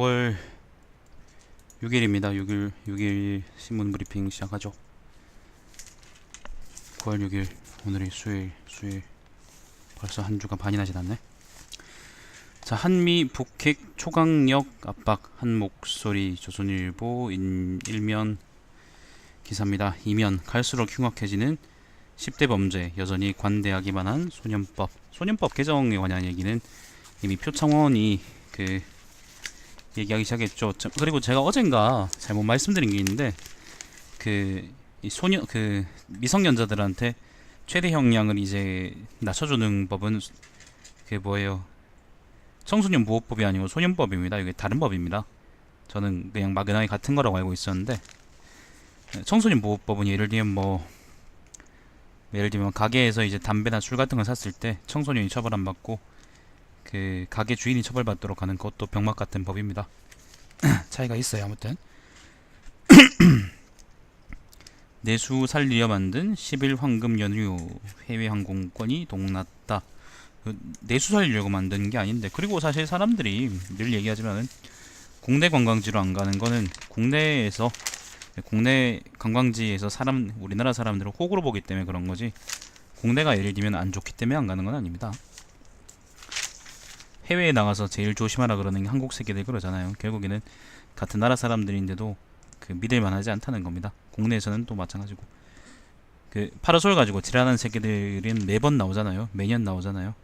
9월 6일입니다. 6일 신문 브리핑 시작하죠. 9월 6일 오늘이 수요일 벌써 한 주가 반이나 지났네. 자, 한미 북핵 초강력 압박 한 목소리. 조선일보 일면 기사입니다. 이면 갈수록 흉악해지는 10대 범죄, 여전히 관대하기만 한 소년법 개정에 관한 얘기는 이미 표창원이 얘기하기 시작했죠. 그리고 제가 어젠가 잘못 말씀드린 게 있는데, 미성년자들한테 최대 형량을 이제 낮춰주는 법은 뭐예요? 청소년 보호법이 아니고 소년법입니다. 이게 다른 법입니다. 저는 그냥 막연하게 같은 거라고 알고 있었는데, 청소년 보호법은 예를 들면 가게에서 이제 담배나 술 같은 걸 샀을 때 청소년이 처벌 안 받고 가게 주인이 처벌받도록 하는 것도 병맛 같은 법입니다. 차이가 있어요. 아무튼 내수 살리려 만든 10일 황금 연휴, 해외 항공권이 동났다. 내수 살리려고 만든 게 아닌데, 그리고 사실 사람들이 늘 얘기하지만은 국내 관광지로 안 가는 거는 국내 관광지에서 우리나라 사람들을 호구로 보기 때문에 그런 거지, 국내가 예를 들면 안 좋기 때문에 안 가는 건 아닙니다. 해외에 나가서 제일 조심하라 그러는 게 한국 새끼들 그러잖아요. 결국에는 같은 나라 사람들인데도 믿을만하지 않다는 겁니다. 국내에서는 또 마찬가지고, 파라솔 가지고 지랄하는 새끼들은 매번 나오잖아요. 매년 나오잖아요.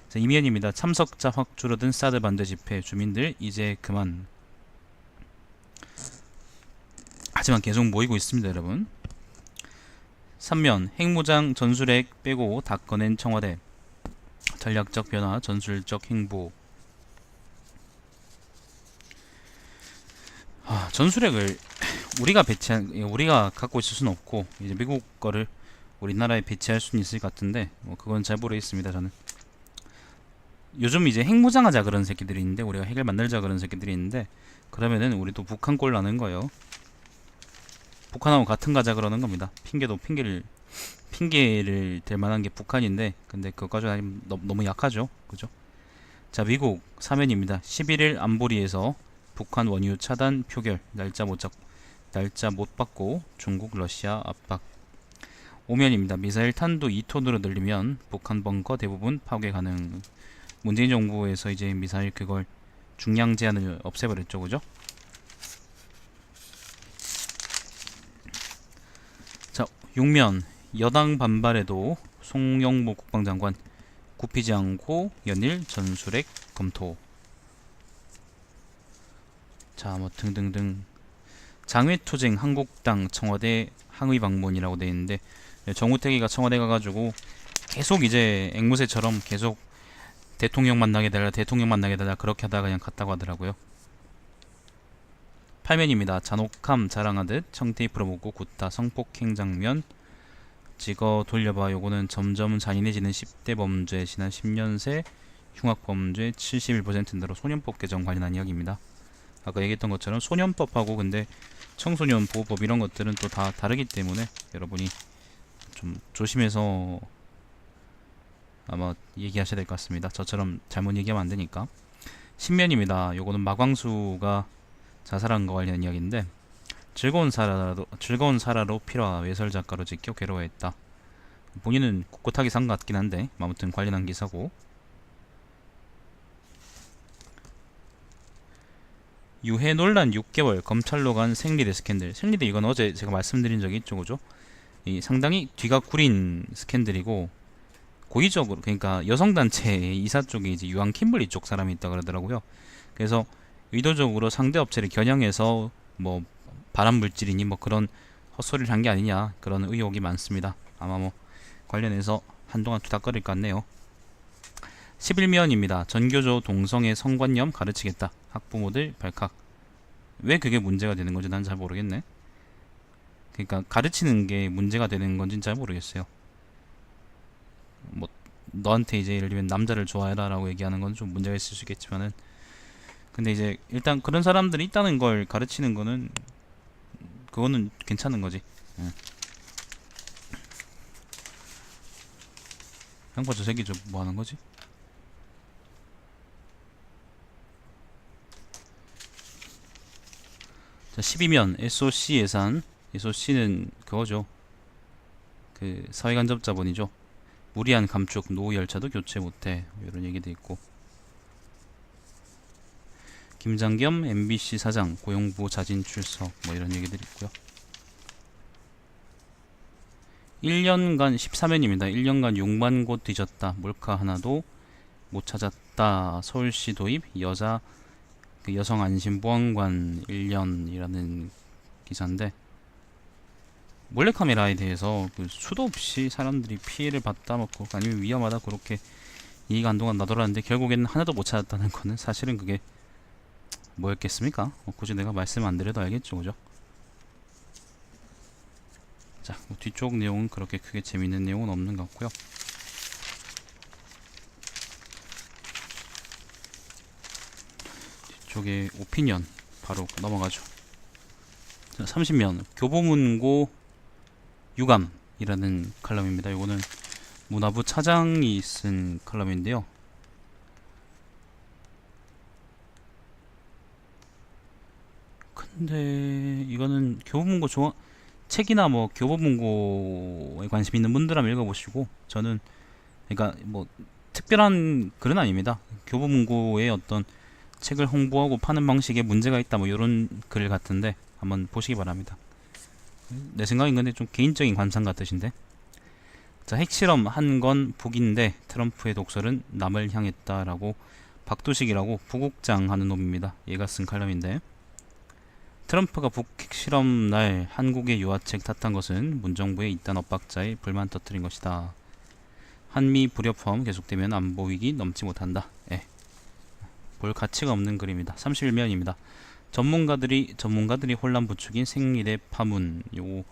자, 이면입니다. 참석자 확 줄어든 사드 반대 집회, 주민들 이제 그만. 하지만 계속 모이고 있습니다, 여러분. 3면 핵무장 전술핵 빼고 다 꺼낸 청와대. 전략적 변화, 전술적 행보. 전술핵을 우리가 갖고 있을 수는 없고, 이제 미국 거를 우리나라에 배치할 수는 있을 것 같은데, 그건 잘 모르겠습니다. 저는 요즘 이제 핵무장하자 그런 새끼들이 있는데, 우리가 핵을 만들자 그런 새끼들이 있는데, 그러면은 우리도 북한 꼴 나는 거예요. 북한하고 같은 가자 그러는 겁니다. 핑계를 댈 만한 게 북한인데, 근데 그것까지 너무 약하죠. 그죠? 자, 미국 사면입니다. 11일 안보리에서 북한 원유 차단 표결, 날짜 못 받고 중국 러시아 압박. 오면입니다. 미사일 탄도 2톤으로 늘리면 북한 벙커 대부분 파괴 가능. 문재인 정부에서 이제 미사일 그걸 중량 제한을 없애버렸죠. 그죠? 자, 6면 여당 반발에도 송영무 국방장관 굽히지 않고 연일 전술핵 검토. 자, 등등등. 장외투쟁 한국당 청와대 항의 방문이라고 돼 있는데, 정우택이가 청와대 가가지고 계속 이제 앵무새처럼 계속 대통령 만나게 달라 그렇게 하다가 그냥 갔다고 하더라고요. 8면입니다. 잔혹함 자랑하듯 청테이프로 보고 굿다. 성폭행 장면 찍어 돌려봐. 요거는 점점 잔인해지는 10대 범죄, 지난 10년 새 흉악범죄 71%로 소년법 개정 관련한 이야기입니다. 아까 얘기했던 것처럼 소년법하고 근데 청소년 보호법 이런 것들은 또 다 다르기 때문에 여러분이 좀 조심해서 아마 얘기하셔야 될 것 같습니다. 저처럼 잘못 얘기하면 안 되니까. 10면입니다. 요거는 마광수가 자살한 거 관련 이야기인데, 즐거운 사라로 필화, 외설 작가로 지켜 괴로워했다. 본인은 꿋꿋하게 산 것 같긴 한데, 아무튼 관련한 기사고. 유해 논란 6개월, 검찰로 간 생리대 스캔들. 생리대 이건 어제 제가 말씀드린 적이 있죠. 그죠? 상당히 뒤가 구린 스캔들이고, 고의적으로, 그러니까 여성단체 이사 쪽에 이제 유한 킴블리 쪽 사람이 있다 그러더라고요. 그래서 의도적으로 상대 업체를 겨냥해서 발암물질이니 그런 헛소리를 한 게 아니냐, 그런 의혹이 많습니다. 아마 관련해서 한동안 투닥거릴 것 같네요. 11면입니다. 전교조 동성애 성관념 가르치겠다. 학부모들 발칵. 왜 그게 문제가 되는 건지 난 잘 모르겠네. 그러니까 가르치는 게 문제가 되는 건지는 잘 모르겠어요. 너한테 이제 예를 들면 남자를 좋아해라 라고 얘기하는 건 좀 문제가 있을 수 있겠지만은, 근데 이제 일단 그런 사람들이 있다는 걸 가르치는 거는 그거는 괜찮은 거지. 형봐, 저 새끼 저 뭐 하는 거지? 자, 12면 SOC 예산. SOC는 그거죠. 그 사회간접자본이죠. 무리한 감축, 노후 열차도 교체 못해. 이런 얘기도 있고. 김장겸 MBC 사장 고용부 자진 출석 뭐 이런 얘기들이 있고요. 1년간 13회입니다. 1년간 6만 곳 뒤졌다. 몰카 하나도 못 찾았다. 서울시 도입 여자 그 여성 안심보안관 1년이라는 기사인데, 몰래카메라에 대해서 그 수도 없이 사람들이 피해를 봤다 뭐 아니면 위험하다 그렇게 얘기가 한동안 나돌았는데 결국에는 하나도 못 찾았다는 거는 사실은 그게 뭐였겠습니까? 굳이 내가 말씀 안 드려도 알겠죠, 그죠? 자, 뭐 뒤쪽 내용은 그렇게 크게 재밌는 내용은 없는 것 같고요. 뒤쪽에 오피니언 바로 넘어가죠. 자, 30면 교보문고 유감이라는 칼럼입니다. 이거는 문화부 차장이 쓴 칼럼인데요. 근데 이거는 교보문고 책이나 뭐 교보문고에 관심 있는 분들하면 읽어보시고, 저는 그러니까 뭐 특별한 글은 아닙니다. 교보문고의 어떤 책을 홍보하고 파는 방식에 문제가 있다 뭐 이런 글 같은데 한번 보시기 바랍니다. 내 생각엔 근데 좀 개인적인 관상 같으신데. 자, 핵실험 한 건 북인데 트럼프의 독설은 남을 향했다라고 박두식이라고 부국장 하는 놈입니다. 얘가 쓴 칼럼인데, 트럼프가 북 핵실험 날 한국의 유화책 탓한 것은 문정부의 이딴 엇박자에 불만 터뜨린 것이다. 한미 불협화음 계속되면 안보 위기 넘지 못한다. 예. 볼 가치가 없는 글입니다. 31면입니다. 전문가들이 혼란 부추긴 생리대 파문. 요거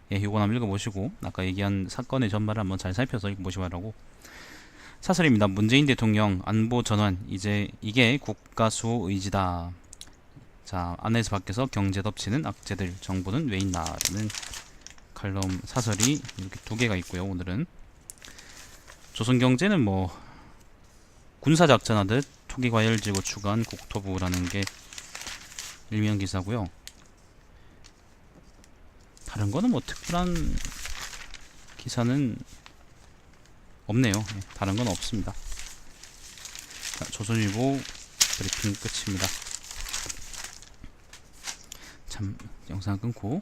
요거 한번 읽어보시고 아까 얘기한 사건의 전말을 한번 잘 살펴서 읽어보시기 바라고. 사설입니다. 문재인 대통령 안보 전환 이게 국가 수호 의지다. 자, 안에서 밖에서 경제 덮치는 악재들 정부는 왜 있나라는 칼럼 사설이 이렇게 두 개가 있고요. 오늘은 조선경제는 뭐 군사작전하듯 투기 과열지구 추가한 국토부라는 게 일면 기사고요. 다른 거는 뭐 특별한 기사는 없네요. 다른 건 없습니다. 자, 조선일보 브리핑 끝입니다. 참, 영상 끊고